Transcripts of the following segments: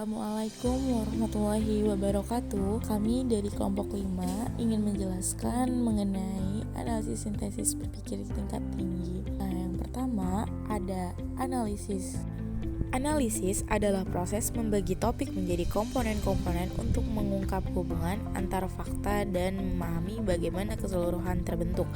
Assalamualaikum warahmatullahi wabarakatuh. Kami dari kelompok 5 ingin menjelaskan mengenai analisis sintesis berpikir tingkat tinggi. Yang pertama ada analisis. Analisis adalah proses membagi topik menjadi komponen-komponen untuk mengungkap hubungan antara fakta dan memahami bagaimana keseluruhan terbentuk.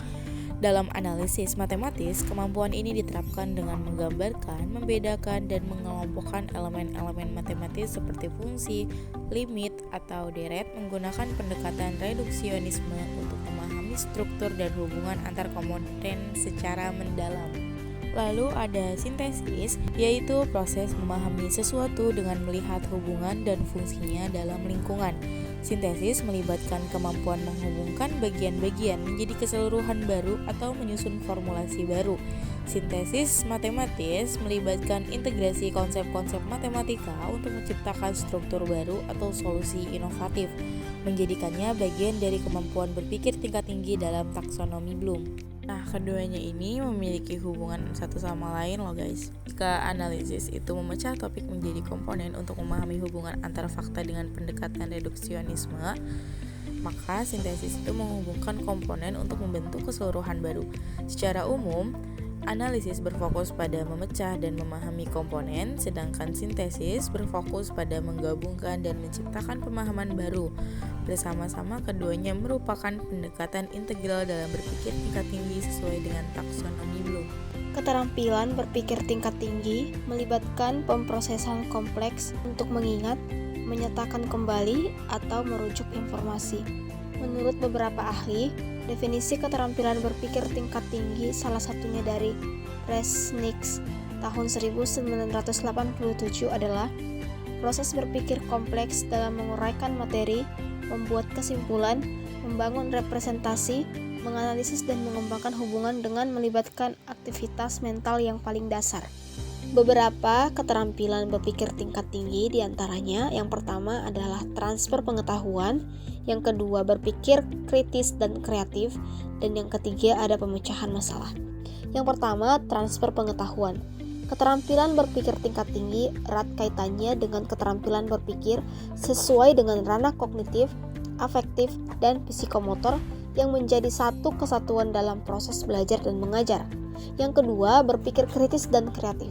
Dalam analisis matematis, kemampuan ini diterapkan dengan menggambarkan, membedakan, dan mengelompokkan elemen-elemen matematis seperti fungsi, limit, atau deret menggunakan pendekatan reduksionisme untuk memahami struktur dan hubungan antar komponen secara mendalam. Lalu ada sintesis, yaitu proses memahami sesuatu dengan melihat hubungan dan fungsinya dalam lingkungan. Sintesis melibatkan kemampuan menghubungkan bagian-bagian menjadi keseluruhan baru atau menyusun formulasi baru. Sintesis matematis melibatkan integrasi konsep-konsep matematika untuk menciptakan struktur baru atau solusi inovatif, menjadikannya bagian dari kemampuan berpikir tingkat tinggi dalam taksonomi Bloom. Nah, keduanya ini memiliki hubungan satu sama lain loh guys. Jika analisis itu memecah topik menjadi komponen untuk memahami hubungan antara fakta dengan pendekatan reduksionisme, maka sintesis itu menghubungkan komponen untuk membentuk keseluruhan baru. Secara umum, analisis berfokus pada memecah dan memahami komponen, sedangkan sintesis berfokus pada menggabungkan dan menciptakan pemahaman baru. Bersama-sama keduanya merupakan pendekatan integral dalam berpikir tingkat tinggi sesuai dengan taksonomi Bloom. Keterampilan berpikir tingkat tinggi melibatkan pemrosesan kompleks untuk mengingat, menyatakan kembali, atau merujuk informasi. Menurut beberapa ahli, definisi keterampilan berpikir tingkat tinggi salah satunya dari Resnick tahun 1987 adalah proses berpikir kompleks dalam menguraikan materi, membuat kesimpulan, membangun representasi, menganalisis dan mengembangkan hubungan dengan melibatkan aktivitas mental yang paling dasar. Beberapa keterampilan berpikir tingkat tinggi diantaranya, yang pertama adalah transfer pengetahuan, yang kedua berpikir kritis dan kreatif, dan yang ketiga ada pemecahan masalah. Yang pertama, transfer pengetahuan. Keterampilan berpikir tingkat tinggi erat kaitannya dengan keterampilan berpikir sesuai dengan ranah kognitif, afektif, dan psikomotor yang menjadi satu kesatuan dalam proses belajar dan mengajar. Yang kedua, berpikir kritis dan kreatif.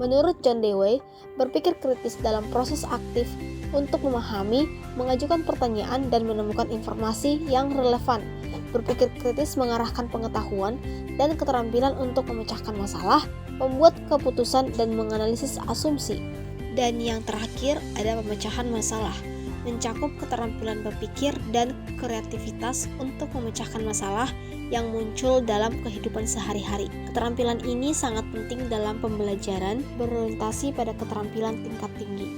Menurut John Dewey, berpikir kritis dalam proses aktif untuk memahami, mengajukan pertanyaan, dan menemukan informasi yang relevan. Berpikir kritis mengarahkan pengetahuan dan keterampilan untuk memecahkan masalah, membuat keputusan, dan menganalisis asumsi. Dan yang terakhir ada pemecahan masalah, mencakup keterampilan berpikir dan kreativitas untuk memecahkan masalah yang muncul dalam kehidupan sehari-hari. Keterampilan ini sangat penting dalam pembelajaran berorientasi pada keterampilan tingkat tinggi.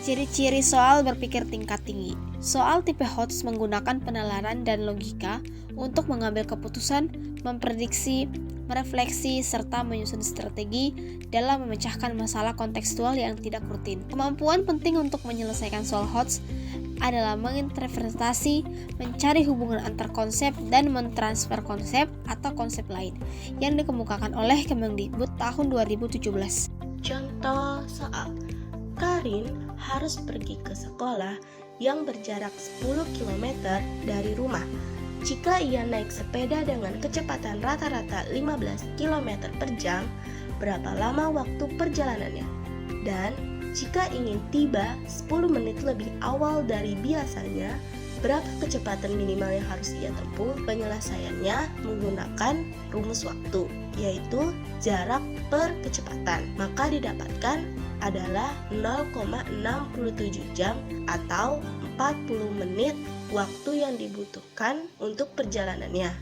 Ciri-ciri soal berpikir tingkat tinggi. Soal tipe HOTS menggunakan penalaran dan logika untuk mengambil keputusan, memprediksi, merefleksi, serta menyusun strategi dalam memecahkan masalah kontekstual yang tidak rutin. Kemampuan penting untuk menyelesaikan soal HOTS adalah menginterpretasi, mencari hubungan antar konsep, dan mentransfer konsep atau konsep lain yang dikemukakan oleh Kemendikbud tahun 2017. Contoh soal, Karin harus pergi ke sekolah yang berjarak 10 km dari rumah. Jika ia naik sepeda dengan kecepatan rata-rata 15 km per jam, berapa lama waktu perjalanannya? Dan jika ingin tiba 10 menit lebih awal dari biasanya, berapa kecepatan minimal yang harus ia tempuh? Penyelesaiannya menggunakan rumus waktu, yaitu jarak per kecepatan. Maka didapatkan adalah 0,67 jam atau 40 menit waktu yang dibutuhkan untuk perjalanannya.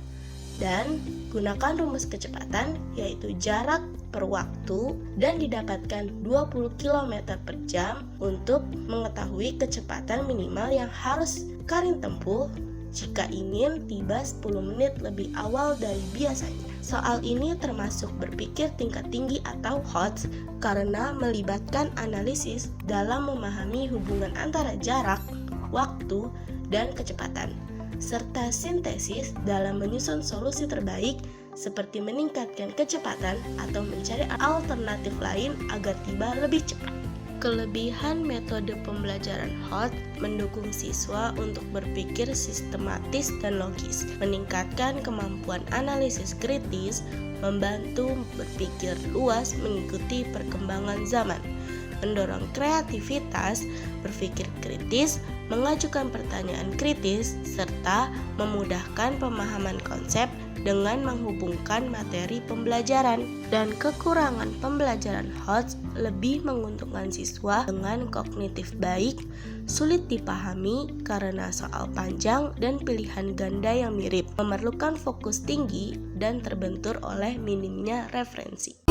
Dan gunakan rumus kecepatan, yaitu jarak per waktu, dan didapatkan 20 km per jam untuk mengetahui kecepatan minimal yang harus Karin tempuh jika ingin tiba 10 menit lebih awal dari biasanya. Soal ini termasuk berpikir tingkat tinggi atau HOTS karena melibatkan analisis dalam memahami hubungan antara jarak, waktu, dan kecepatan, serta sintesis dalam menyusun solusi terbaik seperti meningkatkan kecepatan atau mencari alternatif lain agar tiba lebih cepat. Kelebihan metode pembelajaran HOT mendukung siswa untuk berpikir sistematis dan logis, meningkatkan kemampuan analisis kritis, membantu berpikir luas mengikuti perkembangan zaman, mendorong kreativitas, berpikir kritis, mengajukan pertanyaan kritis, serta memudahkan pemahaman konsep dengan menghubungkan materi pembelajaran. Dan kekurangan pembelajaran HOT lebih menguntungkan siswa dengan kognitif baik, sulit dipahami karena soal panjang dan pilihan ganda yang mirip, memerlukan fokus tinggi dan terbentur oleh minimnya referensi.